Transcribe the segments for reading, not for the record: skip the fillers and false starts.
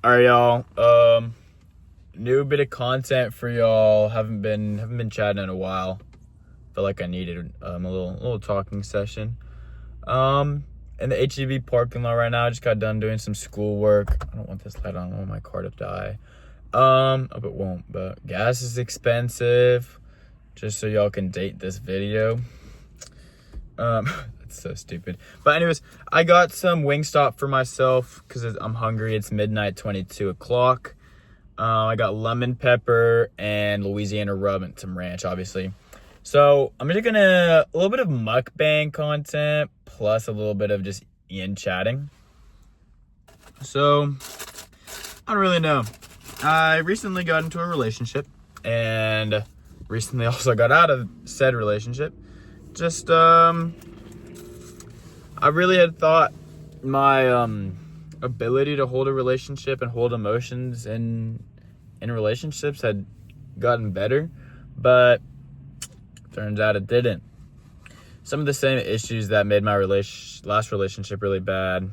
All right, y'all. New bit of content for y'all. Haven't been chatting in a while. Felt like I needed a little talking session. In the HEB parking lot right now. I just got done doing some schoolwork. I don't want this light on. I don't want my car to die. Hope it won't. But gas is expensive. Just so y'all can date this video. That's so stupid. But anyways, I got some Wingstop for myself because I'm hungry. It's midnight, 22 o'clock. I got lemon pepper and Louisiana rub and some ranch, obviously. So I'm just gonna, a little bit of mukbang content plus a little bit of just Ian chatting. So, I don't really know. I recently got into a relationship and recently also got out of said relationship. Just, I really had thought my ability to hold a relationship and hold emotions in relationships had gotten better, but turns out it didn't. Some of the same issues that made my last relationship really bad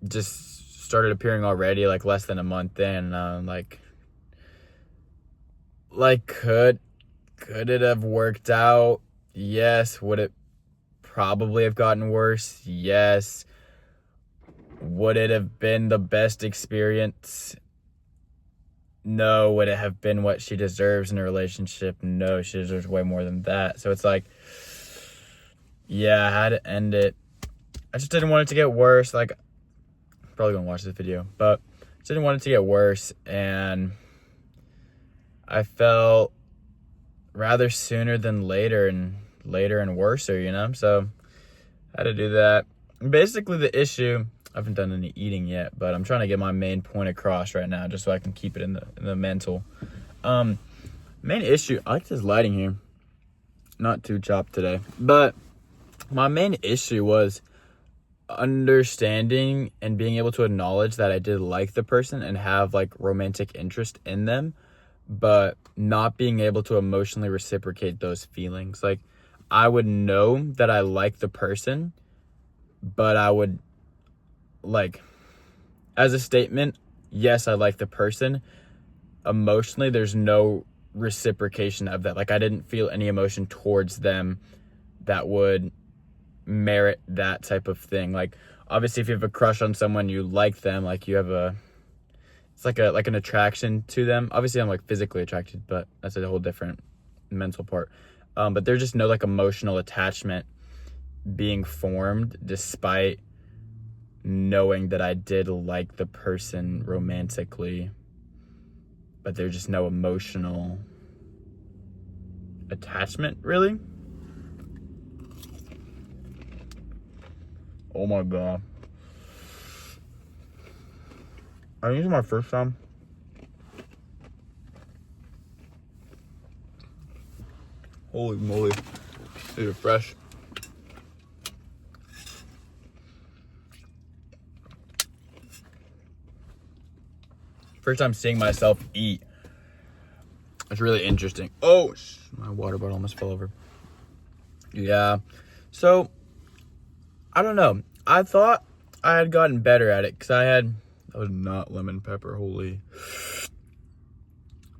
just started appearing already, like less than a month in. Could it have worked out? Yes. Would it probably have gotten worse? Yes. Would it have been the best experience? No. Would it have been what she deserves in a relationship? No, she deserves way more than that. So it's like, yeah, I had to end it. I just didn't want it to get worse. Like, I'm probably gonna watch this video, but I just didn't want it to get worse, and I felt rather sooner than later and worser, you know? So I had to do that. And basically the issue, I haven't done any eating yet, but I'm trying to get my main point across right now just so I can keep it in the mental. Main issue, I like this lighting here. Not too chopped today. But my main issue was understanding and being able to acknowledge that I did like the person and have like romantic interest in them, but not being able to emotionally reciprocate those feelings. Like, I would know that I like the person, but I would, like, as a statement, yes, I like the person. Emotionally, there's no reciprocation of that. Like, I didn't feel any emotion towards them that would merit that type of thing. Like, obviously, if you have a crush on someone, you like them, like you have it's like an attraction to them. Obviously, I'm like physically attracted, but that's a whole different mental part. But there's just no like emotional attachment being formed despite knowing that I did like the person romantically, but there's just no emotional attachment, really. Oh my god. I think this is my first time. Holy moly. These are fresh. First time seeing myself eat. It's really interesting. Oh, my water bottle almost fell over. Yeah. So, I don't know. I thought I had gotten better at it because that was not lemon pepper, holy.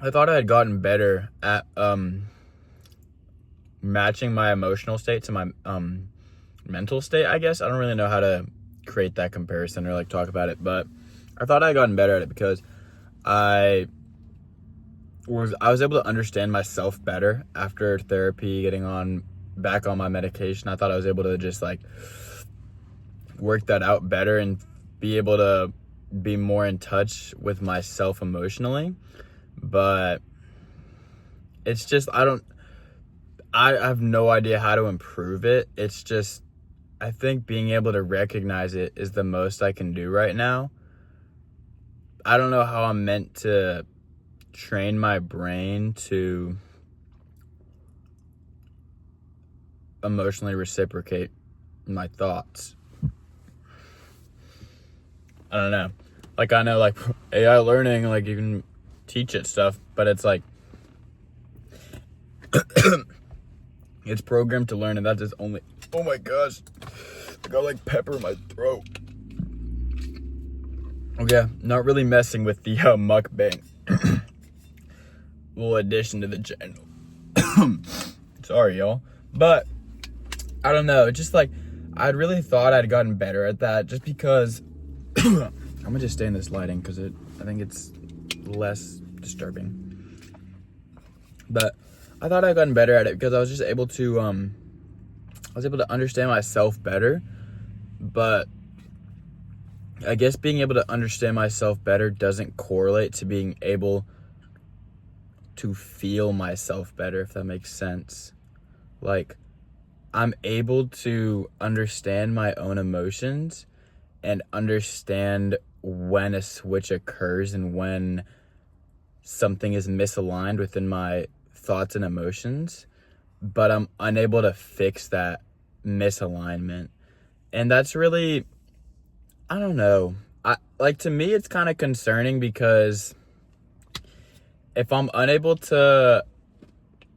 I thought I had gotten better at matching my emotional state to my mental state, I guess. I don't really know how to create that comparison or like talk about it, but I thought I had gotten better at it because I was able to understand myself better after therapy, getting back on my medication. I thought I was able to just like work that out better and be able to be more in touch with myself emotionally. But it's just, I have no idea how to improve it. It's just, I think being able to recognize it is the most I can do right now. I don't know how I'm meant to train my brain to emotionally reciprocate my thoughts. I don't know. Like, I know, like, AI learning, like, you can teach it stuff, but it's like, it's programmed to learn, and that is only, oh my gosh, I got, like, pepper in my throat. Okay, not really messing with the mukbang. Little addition to the channel. Sorry, y'all. But, I don't know. Just like, I'd really thought I'd gotten better at that just because... I'm gonna just stay in this lighting because I think it's less disturbing. But I thought I'd gotten better at it because I was just able to, understand myself better. But I guess being able to understand myself better doesn't correlate to being able to feel myself better, if that makes sense. Like, I'm able to understand my own emotions and understand when a switch occurs and when something is misaligned within my thoughts and emotions, but I'm unable to fix that misalignment. And that's really, I don't know. To me, it's kind of concerning because if I'm unable to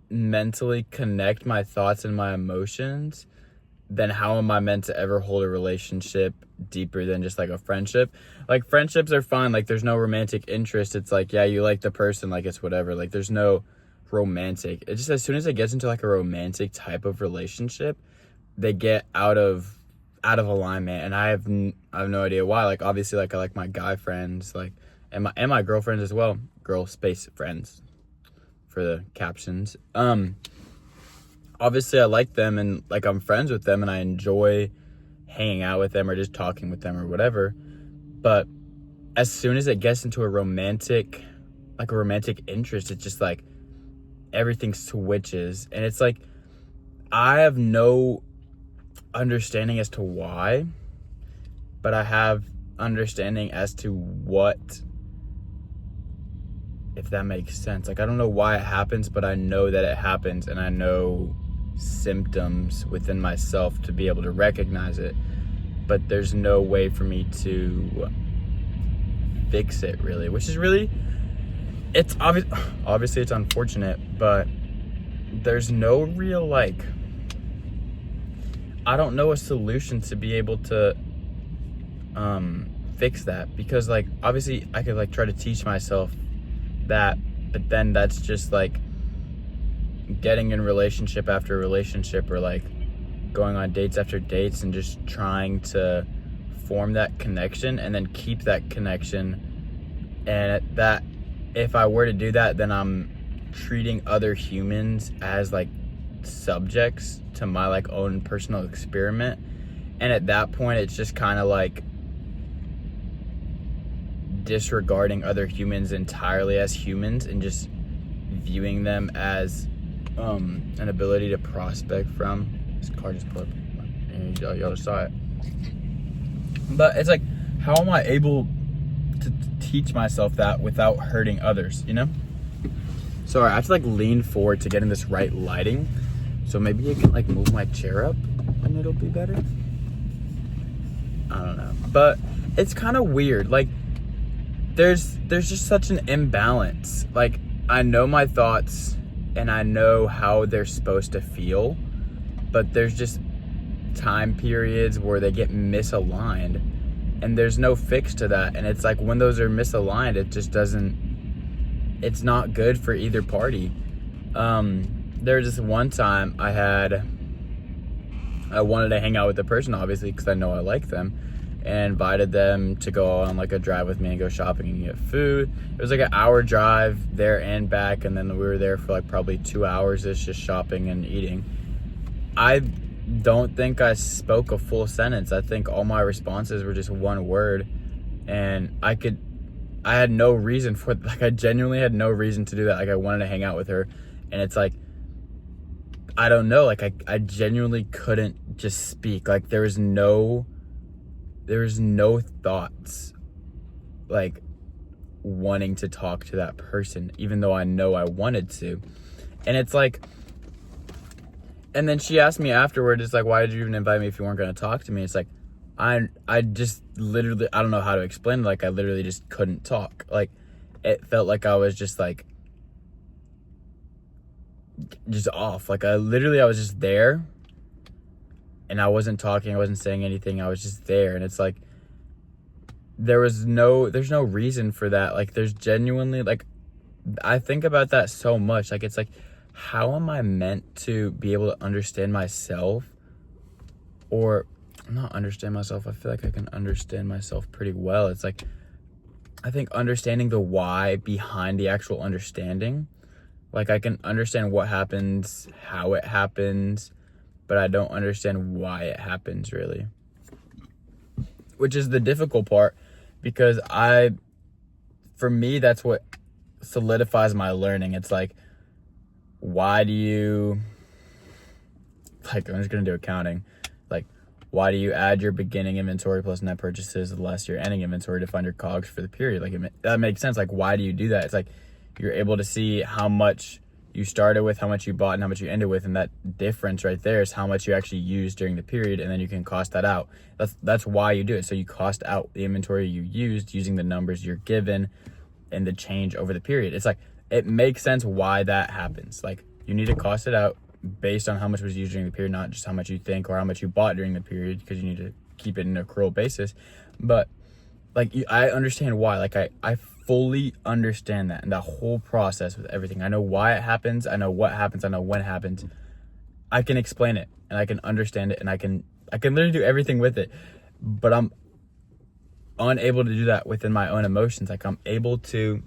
mentally connect my thoughts and my emotions, then how am I meant to ever hold a relationship deeper than just like a friendship? Like, friendships are fine. Like, there's no romantic interest. It's like, yeah, you like the person, like, it's whatever. Like, there's no romantic. It's just as soon as it gets into like a romantic type of relationship, they get out of alignment, and I have no idea why. Like, obviously, like, I like my guy friends, like, and my girlfriends as well. Girl space friends for the captions. Obviously I like them and like I'm friends with them and I enjoy hanging out with them or just talking with them or whatever. But as soon as it gets into a romantic interest, it's just like everything switches. And it's like, I have no understanding as to why, but I have understanding as to what, if that makes sense. Like, I don't know why it happens, but I know that it happens, and I know symptoms within myself to be able to recognize it, but there's no way for me to fix it, really, which is really, it's obviously it's unfortunate, but there's no real, like, I don't know a solution to be able to fix that, because like obviously I could like try to teach myself that, but then that's just like getting in relationship after relationship or like going on dates after dates and just trying to form that connection and then keep that connection. And that, if I were to do that, then I'm treating other humans as like subjects to my like own personal experiment. And at that point it's just kind of like disregarding other humans entirely as humans and just viewing them as an ability to prospect from. This car just pulled up and y'all just saw it. But it's like, how am I able to teach myself that without hurting others, you know? Sorry, I have to like lean forward to get in this right lighting, so maybe I can like move my chair up and it'll be better. I don't know, but it's kind of weird. Like, there's just such an imbalance. Like, I know my thoughts and I know how they're supposed to feel, but there's just time periods where they get misaligned and there's no fix to that. And it's like, when those are misaligned, it just doesn't, it's not good for either party. There was this one time I wanted to hang out with the person, obviously, because I know I like them, and invited them to go on like a drive with me and go shopping and get food. It was like an hour drive there and back, and then we were there for like probably 2 hours just shopping and eating. I don't think I spoke a full sentence. I think all my responses were just one word, and I had no reason for it. Like, I genuinely had no reason to do that. Like, I wanted to hang out with her, and it's like, I don't know, like I genuinely couldn't just speak. Like, there was no thoughts like wanting to talk to that person, even though I know I wanted to. And it's like, and then she asked me afterward, it's like, why did you even invite me if you weren't going to talk to me? It's like, I just literally, I don't know how to explain it. Like, I literally just couldn't talk. Like, it felt like I was just like, just off. Like, I was just there and I wasn't talking, I wasn't saying anything, I was just there. And it's like, there's no reason for that. Like, there's genuinely, like, I think about that so much. Like, it's like, how am I meant to be able to understand myself, or not understand myself? I feel like I can understand myself pretty well. It's like, I think understanding the why behind the actual understanding. Like, I can understand what happens, how it happens, but I don't understand why it happens, really. Which is the difficult part, because for me, that's what solidifies my learning. It's like, why do you, like, I'm just going to do accounting. Like, why do you add your beginning inventory plus net purchases less your ending inventory to find your COGS for the period? Like, that makes sense. Like, why do you do that? It's like, you're able to see how much you started with, how much you bought, and how much you ended with, and that difference right there is how much you actually used during the period, and then you can cost that out. That's why you do it. So you cost out the inventory you used using the numbers you're given and the change over the period. It's like, it makes sense why that happens. Like, you need to cost it out based on how much was used during the period, not just how much you think or how much you bought during the period, because you need to keep it in an accrual basis. But like, I understand why. Like, I fully understand that, and that whole process with everything. I know why it happens. I know what happens. I know when it happens. I can explain it, and I can understand it, and I can literally do everything with it. But I'm unable to do that within my own emotions. Like, I'm able to,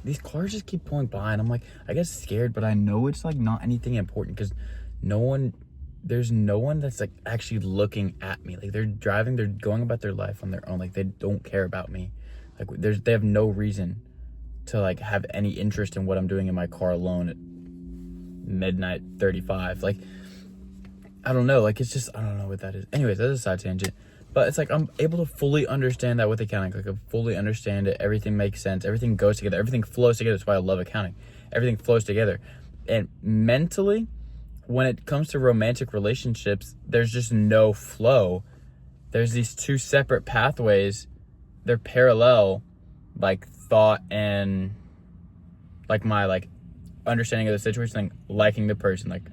these cars just keep pulling by, and I'm like, I get scared, but I know it's like not anything important, because there's no one that's like actually looking at me. Like, they're driving, they're going about their life on their own. Like, they don't care about me. Like, they have no reason to like have any interest in what I'm doing in my car alone at midnight 35. Like, I don't know. Like, it's just, I don't know what that is. Anyways, that's a side tangent. But it's like, I'm able to fully understand that with accounting. Like, I fully understand it. Everything makes sense. Everything goes together. Everything flows together. That's why I love accounting. Everything flows together. And mentally, when it comes to romantic relationships, there's just no flow. There's these two separate pathways. They're parallel, like thought and like my like understanding of the situation, like liking the person. Like,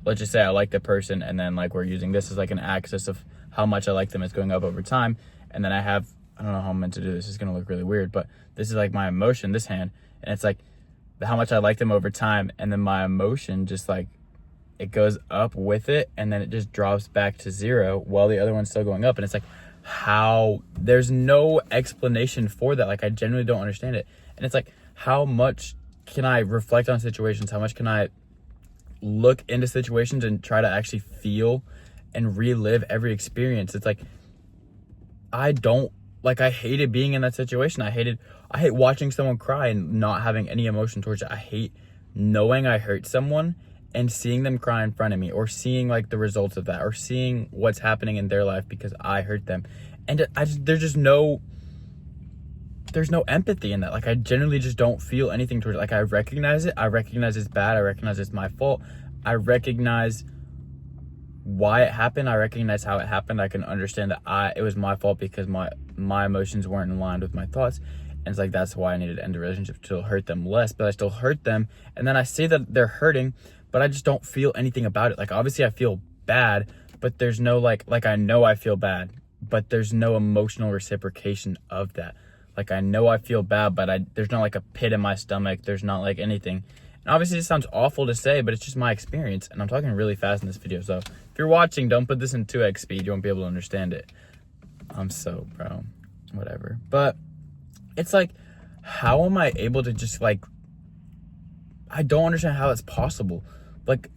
let's just say I like the person, and then like we're using this as like an axis of how much I like them is going up over time. And then I don't know how I'm meant to do this. It's going to look really weird, but this is like my emotion, this hand. And it's like how much I like them over time. And then my emotion just like, it goes up with it, and then it just drops back to zero while the other one's still going up. And it's like, how, there's no explanation for that. Like, I genuinely don't understand it. And it's like, how much can I reflect on situations? How much can I look into situations and try to actually feel and relive every experience? It's like, I hated being in that situation. I hate watching someone cry and not having any emotion towards it. I hate knowing I hurt someone and seeing them cry in front of me, or seeing like the results of that, or seeing what's happening in their life because I hurt them. And there's no empathy in that. Like, I generally just don't feel anything towards it. Like, I recognize it. I recognize it's bad. I recognize it's my fault. I recognize why it happened. I recognize how it happened. I can understand that it was my fault because my emotions weren't in line with my thoughts. And it's like, that's why I needed to end the relationship, to hurt them less, but I still hurt them. And then I see that they're hurting, but I just don't feel anything about it. Like, obviously I feel bad, but there's no like I know I feel bad, but there's no emotional reciprocation of that. Like, I know I feel bad, but there's not like a pit in my stomach. There's not like anything. And obviously it sounds awful to say, but it's just my experience. And I'm talking really fast in this video. So if you're watching, don't put this in 2x speed. You won't be able to understand it. Bro, whatever. But it's like, how am I able to just like, I don't understand how it's possible. Like,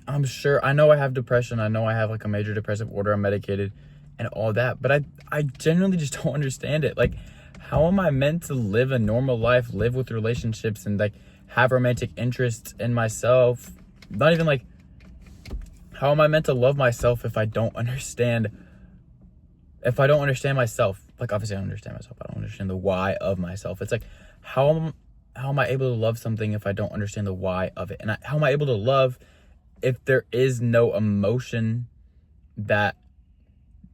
I'm sure, I know I have depression. I know I have like a major depressive order. I'm medicated and all that, but I genuinely just don't understand it. Like, how am I meant to live a normal life, live with relationships, and like have romantic interests in myself? Not even like, how am I meant to love myself if I don't understand myself? Like, obviously I understand myself. I don't understand the why of myself. It's like, how am I able to love something if I don't understand the why of it? And how am I able to love if there is no emotion that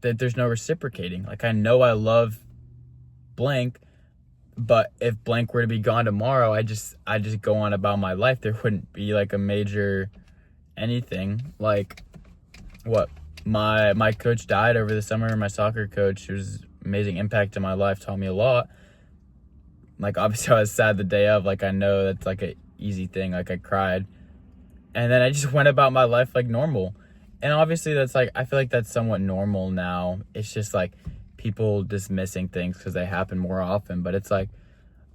there's no reciprocating? Like, I know I love blank, but if blank were to be gone tomorrow, I just go on about my life. There wouldn't be like a major anything. Like, what? my coach died over the summer. My soccer coach, who was amazing impact in my life, taught me a lot. Like, obviously I was sad the day of. Like, I know that's like a easy thing. Like, I cried, and then I just went about my life like normal. And obviously that's like, I feel like that's somewhat normal now. It's just like people dismissing things because they happen more often. But it's like,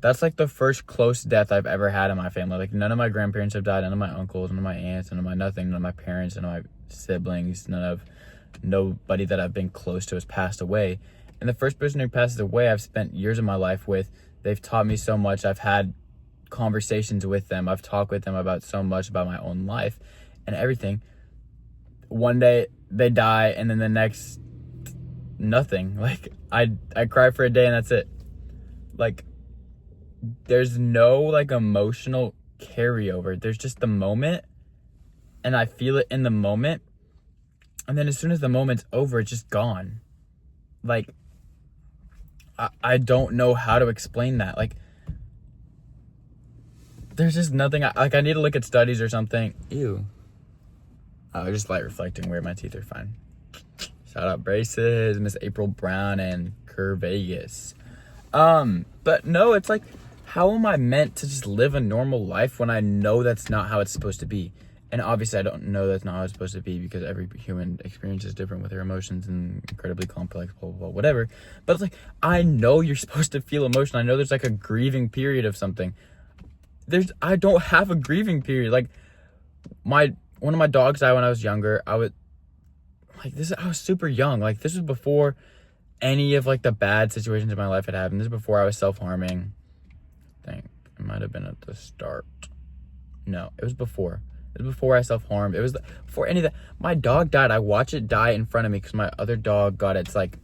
that's like the first close death I've ever had in my family. Like, none of my grandparents have died, none of my uncles, none of my aunts, none of my nothing, none of my parents, none of my siblings, nobody that I've been close to has passed away. And the first person who passes away, I've spent years of my life with. They've taught me so much. I've had conversations with them. I've talked with them about so much about my own life and everything. One day they die, and then the next, nothing. Like, I cry for a day and that's it. Like, there's no like emotional carryover. There's just the moment, and I feel it in the moment, and then as soon as the moment's over, it's just gone. Like, I don't know how to explain that. Like, there's just nothing. I need to look at studies or something. Ew. I was just light reflecting. Weird, my teeth are fine. Shout out braces, Miss April Brown and Kerr Vegas. But no, it's like, how am I meant to just live a normal life when I know that's not how it's supposed to be? And obviously I don't know that's not how it's supposed to be, because every human experience is different with their emotions and incredibly complex, blah, blah, blah, whatever. But it's like, I know you're supposed to feel emotion. I know there's like a grieving period of something. I don't have a grieving period. Like, one of my dogs died when I was younger. I was super young. Like, this was before any of like the bad situations in my life had happened. This is before I was self-harming. I think it might have been at the start. No, it was before. It was before I self-harmed. It was before any of that. My dog died. I watched it die in front of me because my other dog got its like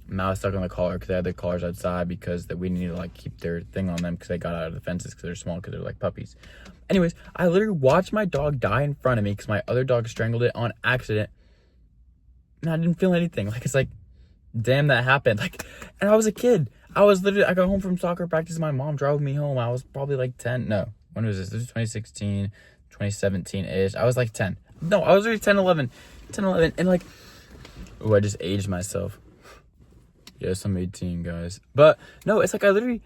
mouth stuck on the collar, because they had the collars outside, because that we needed to like keep their thing on them because they got out of the fences because they're small, because they're like puppies. Anyways, I literally watched my dog die in front of me because my other dog strangled it on accident, and I didn't feel anything. Like, it's like, damn, that happened. Like, and I was a kid. I got home from soccer practice. My mom drove me home. I was probably like 10. No, when was this? This was 2016, 2017-ish. I was like 10. No, I was already 10, 11. And like, oh, I just aged myself. Yes, I'm 18, guys. But no, it's like, I literally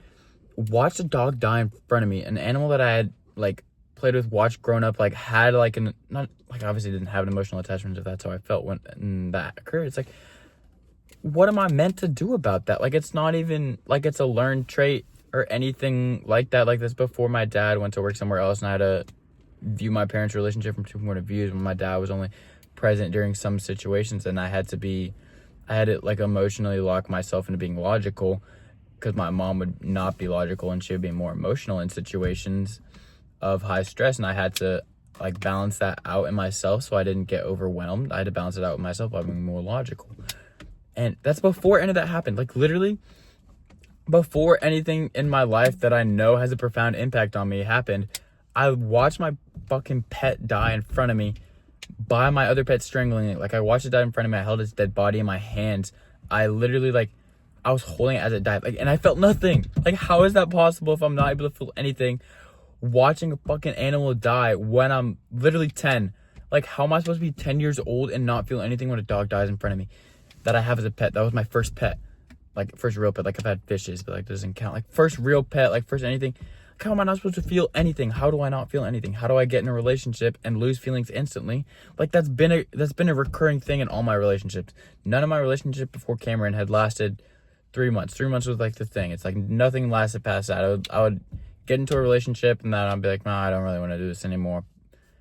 watched a dog die in front of me. An animal that I had like played with, watched grown up, like had like not like, obviously didn't have an emotional attachment, if that's how I felt when that occurred. It's like, what am I meant to do about that? Like, it's not even like it's a learned trait or anything like that. Like, this before my dad went to work somewhere else, and I had to view my parents' relationship from two point of views, when my dad was only present during some situations, and I had to like emotionally lock myself into being logical, because my mom would not be logical and she would be more emotional in situations of high stress, and I had to like balance that out in myself so I didn't get overwhelmed. I had to balance it out with myself by being more logical. And that's before any of that happened. Like, literally before anything in my life that I know has a profound impact on me happened, I watched my fucking pet die in front of me by my other pet strangling it. Like, I watched it die in front of me. I held its dead body in my hands. I literally, like, I was holding it as it died. Like, and I felt nothing. Like, how is that possible if I'm not able to feel anything watching a fucking animal die when I'm literally 10? Like, how am I supposed to be 10 years old and not feel anything when a dog dies in front of me that I have as a pet? That was my first pet. Like, first real pet. Like, I've had fishes, but like, doesn't count. Like, first real pet, like, first anything. Like, how am I not supposed to feel anything? How do I not feel anything? How do I get in a relationship and lose feelings instantly? Like, that's been a recurring thing in all my relationships. None of my relationship before Cameron had lasted 3 months. 3 months was like the thing. It's like nothing lasted past that. I would get into a relationship and then I'd be like, nah, I don't really want to do this anymore.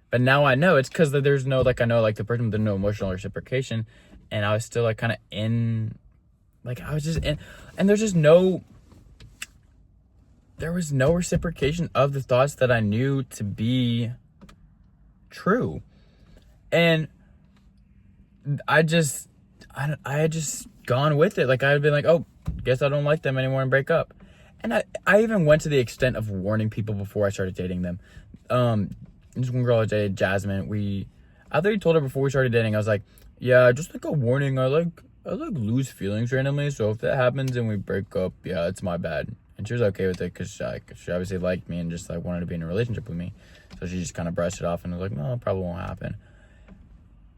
But now I know it's because there's no, like, I know, like, the person with no emotional reciprocation, and I was still like kind of in, like, I was just in, and there was no reciprocation of the thoughts that I knew to be true. And I had just gone with it. Like, I had been like, oh, guess I don't like them anymore, and break up. And I even went to the extent of warning people before I started dating them. This one girl I dated, Jasmine, I already told her before we started dating, I was like, yeah, just like a warning, I lose feelings randomly, so if that happens and we break up, yeah, it's my bad. And she was okay with it because she obviously liked me and just like wanted to be in a relationship with me. So she just kind of brushed it off and was like, no, it probably won't happen.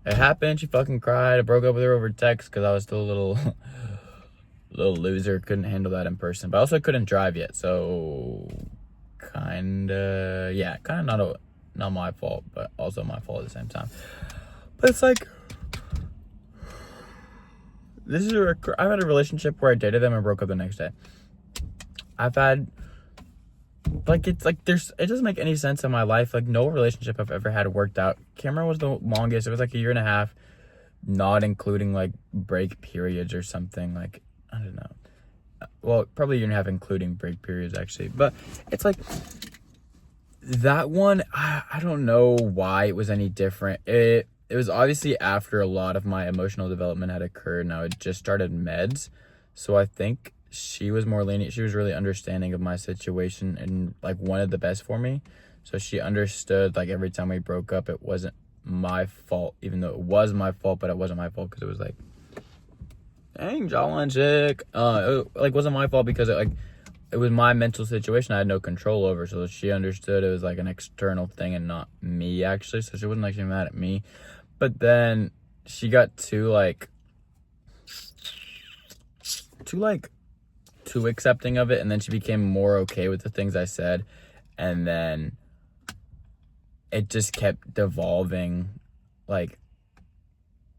it happened. She fucking cried. I broke up with her over text because I was still a little little loser. Couldn't handle that in person, but also couldn't drive yet. So kind of not my fault, but also my fault at the same time. But it's like, I've had a relationship where I dated them and broke up the next day. I've had, like, it's like, it doesn't make any sense in my life. Like, no relationship I've ever had worked out. Cameron was the longest. It was like a year and a half, not including like break periods or something. Like, I don't know. Well, probably a year and a half including break periods actually. But it's like, that one, I don't know why it was any different. It was obviously after a lot of my emotional development had occurred and I had just started meds. So I think she was more lenient. She was really understanding of my situation and like wanted the best for me. So she understood, like, every time we broke up, it wasn't my fault, even though it was my fault, but it wasn't my fault because it was like, dang, jawline chick. It like wasn't my fault because it was my mental situation I had no control over. So she understood it was like an external thing and not me actually. So she wasn't actually mad at me. But then she got too accepting of it, and then she became more okay with the things I said, and then it just kept devolving. Like,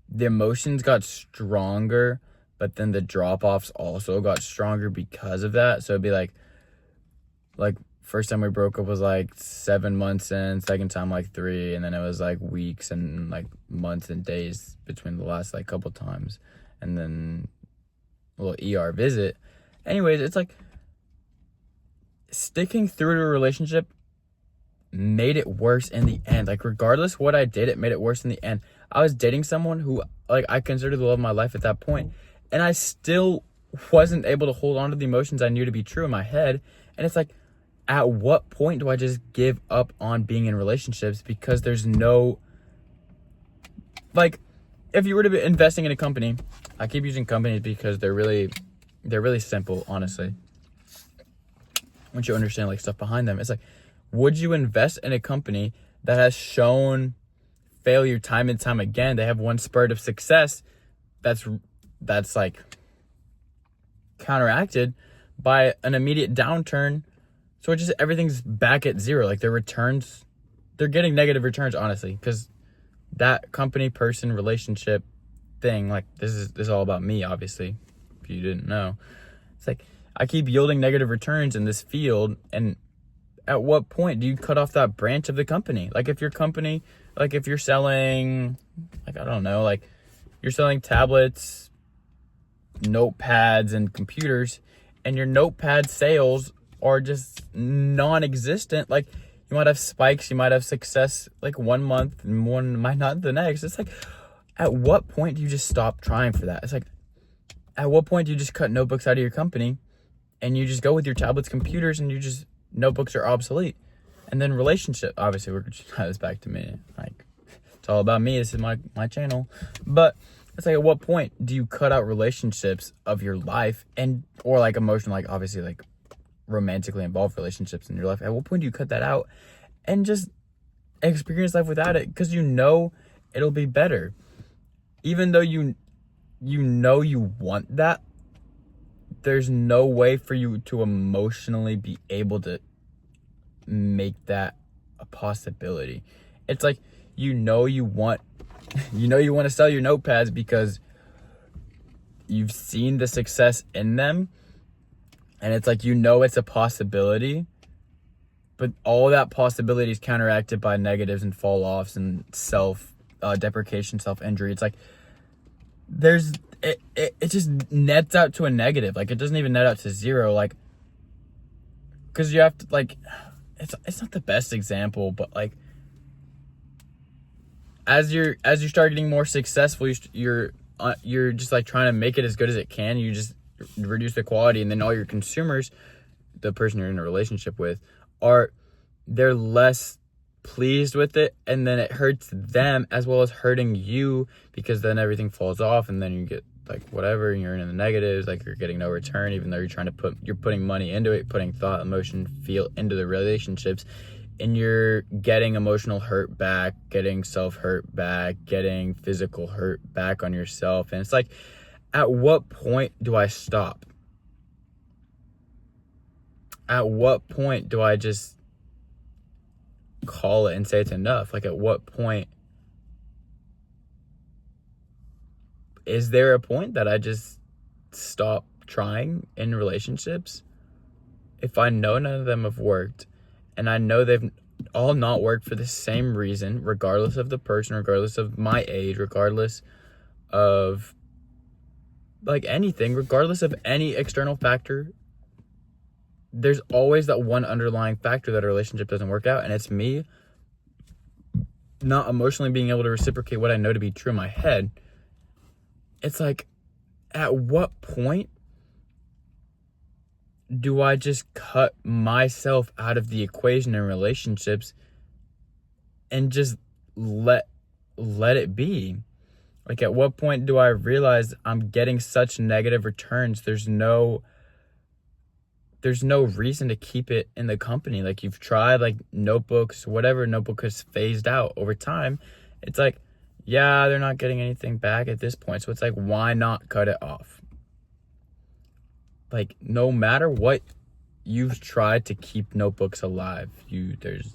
the emotions got stronger, but then the drop-offs also got stronger because of that. So it'd be like first time we broke up was like 7 months in, second time like 3, and then it was like weeks and like months and days between the last like couple times, and then a little ER visit. Anyways, it's like sticking through to a relationship made it worse in the end. Like, regardless what I did, it made it worse in the end. I was dating someone who, like, I considered the love of my life at that point, and I still wasn't able to hold on to the emotions I knew to be true in my head. And it's like, at what point do I just give up on being in relationships? Because there's no, like, if you were to be investing in a company, I keep using companies because they're really simple, honestly. Once you understand like stuff behind them, it's like, would you invest in a company that has shown failure time and time again? They have one spurt of success that's like counteracted by an immediate downturn. So it just, everything's back at zero. Like, their returns, they're getting negative returns, honestly, because that company, person, relationship thing, like, this is all about me, obviously, if you didn't know. It's like, I keep yielding negative returns in this field, and at what point do you cut off that branch of the company? Like, if your company, like, if you're selling, like, I don't know, like, you're selling tablets, notepads, and computers, and your notepad sales are just non-existent. Like, you might have spikes, you might have success like 1 month and one might not the next. It's like, at what point do you just stop trying for that? It's like, at what point do you just cut notebooks out of your company and you just go with your tablets, computers, and you just, notebooks are obsolete? And then relationship, obviously we're just tie this back to me. Like, it's all about me. This is my channel. But it's like, at what point do you cut out relationships of your life, and or like emotional, like obviously like romantically involved relationships in your life? At what point do you cut that out and just experience life without it? Because you know it'll be better, even though you know you want that. There's no way for you to emotionally be able to make that a possibility. It's like, you want to sell your notepads because you've seen the success in them, and it's like, it's a possibility, but all that possibility is counteracted by negatives and fall offs and self deprecation, self-injury. It's like, it just nets out to a negative. Like, it doesn't even net out to zero. Like, because you have to, like, it's not the best example, but like, as you start getting more successful, you're just like trying to make it as good as it can. You just reduce the quality, and then all your consumers, the person you're in a relationship with, they're less pleased with it, and then it hurts them as well as hurting you, because then everything falls off, and then you get like whatever, and you're in the negatives. Like, you're getting no return, even though you're putting money into it, putting thought, emotion, feel into the relationships, and you're getting emotional hurt back, getting self-hurt back, getting physical hurt back on yourself. And it's like, at what point do I stop? At what point do I just call it and say it's enough? Like, at what point is there a point that I just stop trying in relationships? If I know none of them have worked, and I know they've all not worked for the same reason, regardless of the person, regardless of my age, regardless of like anything, regardless of any external factor, there's always that one underlying factor that a relationship doesn't work out, and it's me not emotionally being able to reciprocate what I know to be true in my head. It's like, at what point do I just cut myself out of the equation in relationships and just let it be? Like, at what point do I realize I'm getting such negative returns? There's no reason to keep it in the company. Like, you've tried like notebooks, whatever notebook has phased out over time. It's like, yeah, they're not getting anything back at this point. So it's like, why not cut it off? Like, no matter what you've tried to keep notebooks alive, there's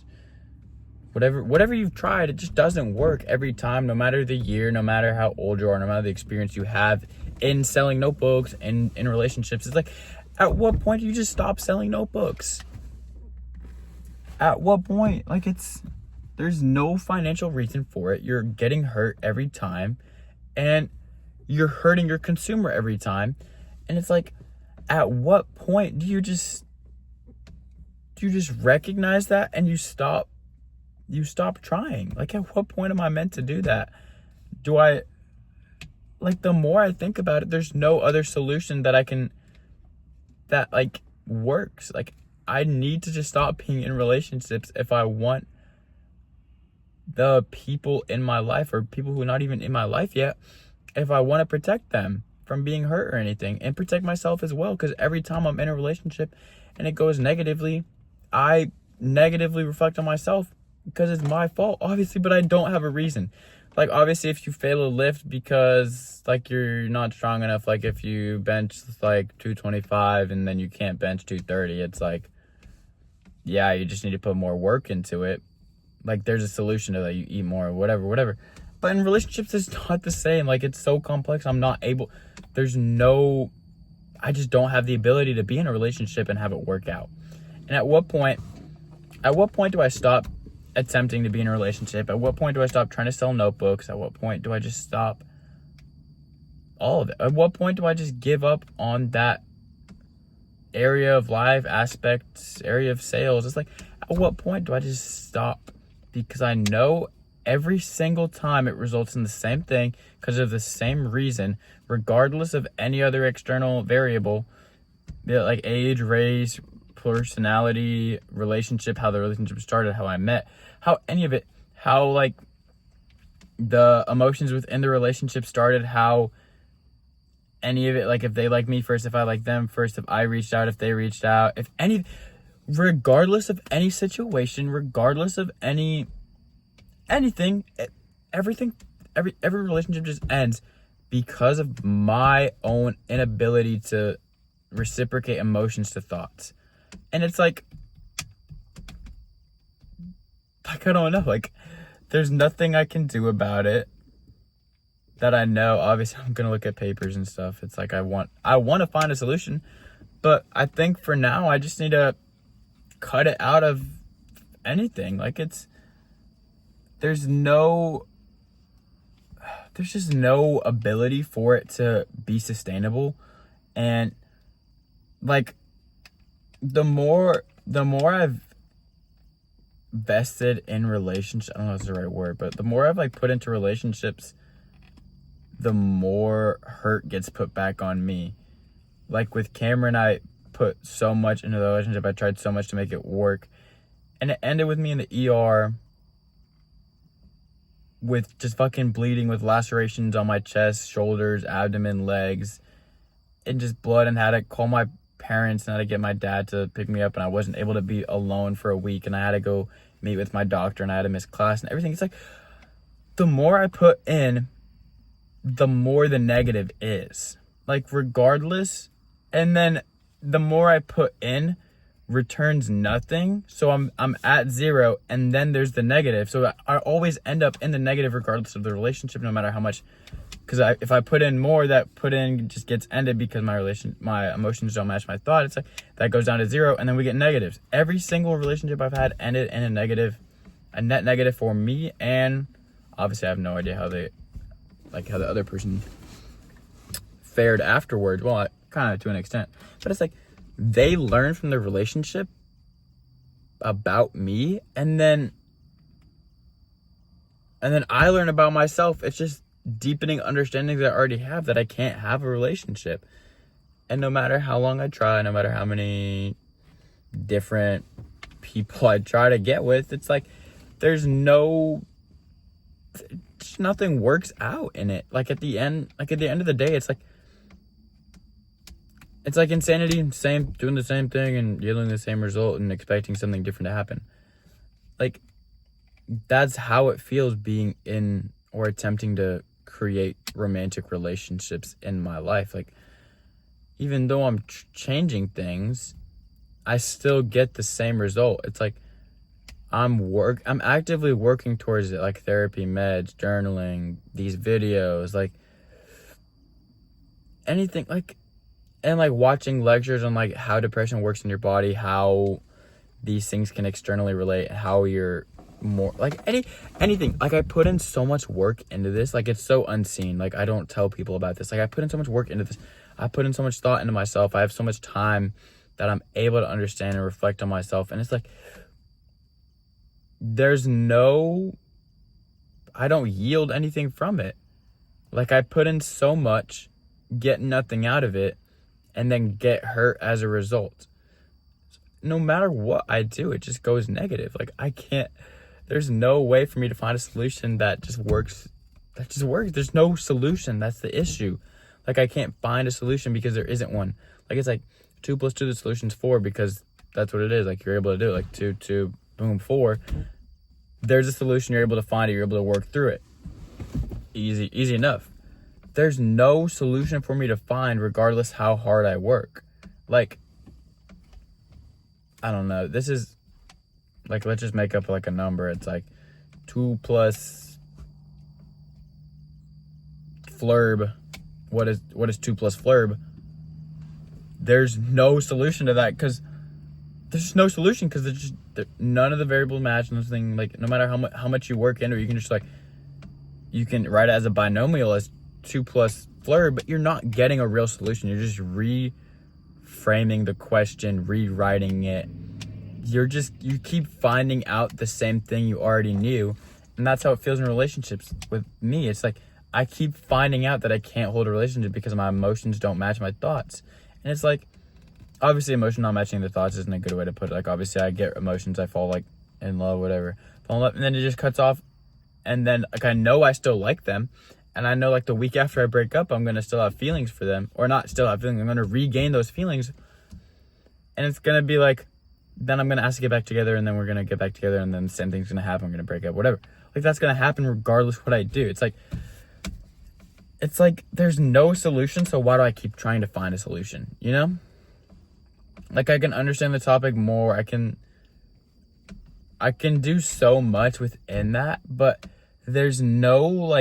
whatever you've tried, it just doesn't work every time, no matter the year, no matter how old you are, no matter the experience you have in selling notebooks and in relationships. It's like, at what point do you just stop selling notebooks? At what point? Like, there's no financial reason for it. You're getting hurt every time, and you're hurting your consumer every time. And it's like, at what point do you just recognize that and you stop trying? Like, at what point am I meant to do that? Like, the more I think about it, there's no other solution that like works. Like, I need to just stop being in relationships if I want the people in my life, or people who are not even in my life yet, if I want to protect them from being hurt or anything, and protect myself as well. Because every time I'm in a relationship and it goes negatively, I negatively reflect on myself because it's my fault, obviously, but I don't have a reason. Like, obviously, if you fail a lift because like you're not strong enough, like if you bench like 225 and then you can't bench 230, it's like, yeah, you just need to put more work into it. Like, there's a solution to that. You eat more, whatever. But in relationships, it's not the same. Like, it's so complex. I just don't have the ability to be in a relationship and have it work out. And at what point do I stop attempting to be in a relationship? At what point do I stop trying to sell notebooks? At what point do I just stop all of it? At what point do I just give up on that area of life, area of sales? It's like, at what point do I just stop? Because I know every single time it results in the same thing because of the same reason, regardless of any other external variable, like age, race, personality, relationship, how the relationship started, how I met, how any of it, how like the emotions within the relationship started, how any of it, like if they like me first, if I like them first, if I reached out, if they reached out, regardless of any situation, regardless of anything, every relationship just ends because of my own inability to reciprocate emotions to thoughts. And it's like I don't know, like, there's nothing I can do about it that I know. Obviously, I'm gonna look at papers and stuff. It's like I want to find a solution, but I think for now I just need to cut it out of anything. Like, there's just no ability for it to be sustainable. And like, the more I've vested in relationships, I don't know if that's the right word, but the more I've like put into relationships, the more hurt gets put back on me. Like with Cameron, I put so much into the relationship. I tried so much to make it work, and it ended with me in the ER with just fucking bleeding, with lacerations on my chest, shoulders, abdomen, legs, and just blood, and had to call my parents and had to get my dad to pick me up, and I wasn't able to be alone for a week, and I had to go meet with my doctor and I had to miss class and everything. It's like, the more I put in, the more the negative is. Like, regardless. And then the more I put in returns nothing. So I'm at 0, and then there's the negative. So I always end up in the negative regardless of the relationship, no matter how much. Because if I put in more, that put in just gets ended because my emotions don't match my thought. It's like that goes down to 0, and then we get negatives. Every single relationship I've had ended in a net negative for me, and obviously I have no idea how the other person fared afterwards. Well, kind of to an extent, but it's like they learn from the relationship about me, and then I learn about myself. It's just deepening understandings that I already have, that I can't have a relationship. And no matter how long I try, no matter how many different people I try to get with, it's like nothing works out in it. At the end of the day, it's like insanity, doing the same thing and yielding the same result and expecting something different to happen. Like, that's how it feels being in or attempting to create romantic relationships in my life. Like, even though I'm changing things, I still get the same result. It's like I'm actively working towards it, like therapy, meds, journaling, these videos, like anything, and watching lectures on how depression works in your body, how these things can externally relate, how you're more anything. I put in so much work into this. It's so unseen. I don't tell people about this. I put in so much work into this. I put in so much thought into myself. I have so much time that I'm able to understand and reflect on myself. And it's I don't yield anything from it. I put in so much, get nothing out of it, and then get hurt as a result. No matter what I do, it just goes negative. There's no way for me to find a solution that just works. There's no solution. That's the issue. I can't find a solution because there isn't one. It's 2 + 2, the solution's 4, because that's what it is. You're able to do it. 2, 2, boom, 4. There's a solution. You're able to find it. You're able to work through it. Easy enough. There's no solution for me to find regardless how hard I work. I don't know. This is let's just make up a number. It's 2 plus flurb. What is 2 plus flurb? There's no solution to that, because there's no solution, because none of the variables match. Nothing, no matter how much you work into it, you can just you can write it as a binomial as 2 plus flurb, but you're not getting a real solution. You're just reframing the question, rewriting it. You keep finding out the same thing you already knew. And that's how it feels in relationships with me. It's I keep finding out that I can't hold a relationship because my emotions don't match my thoughts. And it's obviously emotion not matching the thoughts isn't a good way to put it. Obviously I get emotions, I fall in love, whatever. Fall in love, and then it just cuts off. And then I know I still like them. And I know the week after I break up, I'm going to still have feelings for them. Or not still have feelings. I'm going to regain those feelings. And it's going to be then I'm going to ask to get back together, and then we're going to get back together, and then the same thing's going to happen. I'm going to break up, whatever. That's going to happen regardless what I do. It's there's no solution, so why do I keep trying to find a solution, you know? I can understand the topic more. I can do so much within that, but there's no,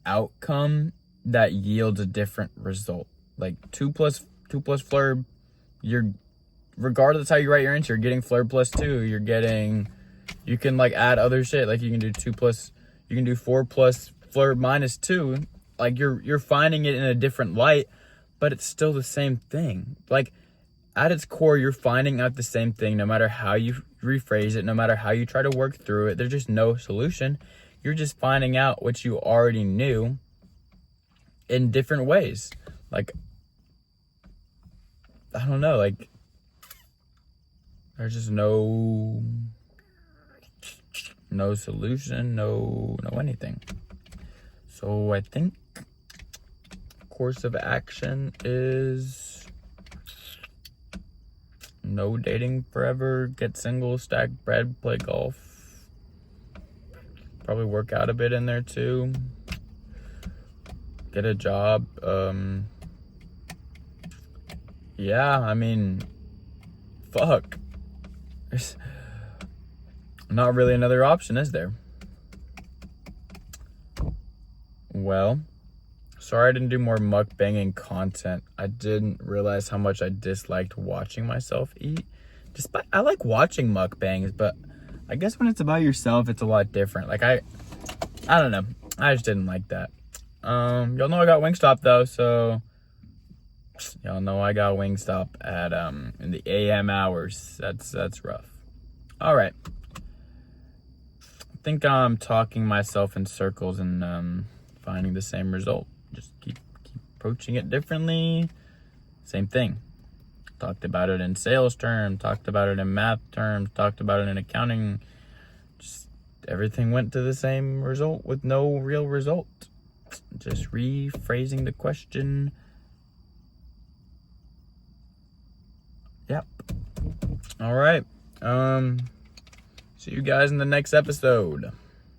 outcome that yields a different result. 2 plus flurb, regardless how you write your answer, you're getting flurb plus 2. You can add other shit. You can do 2 plus, you can do 4 plus flurb minus 2. You're finding it in a different light, but it's still the same thing. At its core, you're finding out the same thing, no matter how you rephrase it, no matter how you try to work through it. There's just no solution. You're just finding out what you already knew in different ways. I don't know, there's just no solution, no anything. So I think course of action is no dating forever, get single, stack bread, play golf. Probably work out a bit in there too. Get a job. Yeah, I mean, fuck. There's not really another option, is there? Well, sorry I didn't do more mukbanging content. I didn't realize how much I disliked watching myself eat. Despite I like watching mukbangs, but I guess when it's about yourself, it's a lot different. Like I don't know. I just didn't like that. Y'all know I got Wingstop though, so y'all know I got Wingstop at in the AM hours. That's rough. All right. I think I'm talking myself in circles and finding the same result. Just keep approaching it differently. Same thing. Talked about it in sales terms, talked about it in math terms, talked about it in accounting. Just everything went to the same result with no real result. Just rephrasing the question. Yep. All right. See you guys in the next episode.